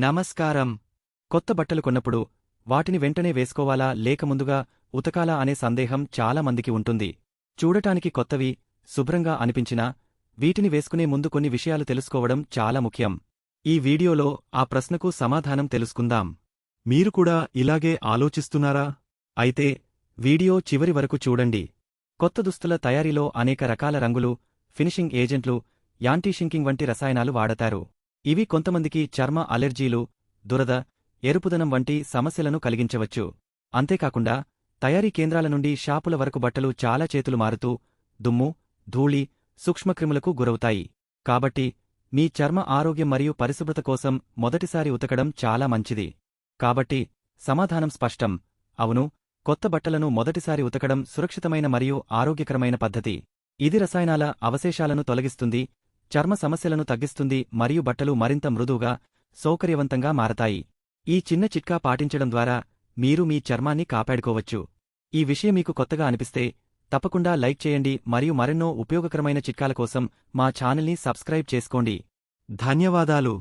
నమస్కారం. కొత్త బట్టలు కొన్నప్పుడు వాటిని వెంటనే వేసుకోవాలా లేక ముందుగా ఉతకాలా అనే సందేహం చాలా మందికి ఉంటుంది. చూడటానికి కొత్తవి, శుభ్రంగా అనిపించినా వీటిని వేసుకునే ముందు కొన్ని విషయాలు తెలుసుకోవడం చాలా ముఖ్యం. ఈ వీడియోలో ఆ ప్రశ్నకు సమాధానం తెలుసుకుందాం. మీరు కూడా ఇలాగే ఆలోచిస్తున్నారా? అయితే వీడియో చివరి వరకు చూడండి. కొత్త దుస్తుల తయారీలో అనేక రకాల రంగులు, ఫినిషింగ్ ఏజెంట్లు, యాంటీ షింకింగ్ వంటి రసాయనాలు వాడతారు. ఇవి కొంతమందికి చర్మ అలెర్జీలు, దురద, ఎరుపుదనం వంటి సమస్యలను కలిగించవచ్చు. అంతేకాకుండా తయారీ కేంద్రాల నుండి షాపుల వరకు బట్టలు చాలా చేతులు మారుతూ దుమ్ము, ధూళి, సూక్ష్మక్రిములకు గురవుతాయి. కాబట్టి మీ చర్మ ఆరోగ్యం మరియు పరిశుభ్రత కోసం మొదటిసారి ఉతకడం చాలా మంచిది. కాబట్టి సమాధానం స్పష్టం: అవును, కొత్త బట్టలను మొదటిసారి ఉతకడం సురక్షితమైన మరియు ఆరోగ్యకరమైన పద్ధతి. ఇది రసాయనాల అవశేషాలను తొలగిస్తుంది, చర్మ సమస్యలను తగ్గిస్తుంది మరియు బట్టలు మరింత మృదువుగా, సౌకర్యవంతంగా మారతాయి. ఈ చిన్న చిట్కా పాటించడం ద్వారా మీరు మీ చర్మాన్ని కాపాడుకోవచ్చు. ఈ విషయం మీకు కొత్తగా అనిపిస్తే తప్పకుండా లైక్ చేయండి మరియు మరెన్నో ఉపయోగకరమైన చిట్కాల కోసం మా ఛానల్ని సబ్స్క్రైబ్ చేసుకోండి. ధన్యవాదాలు.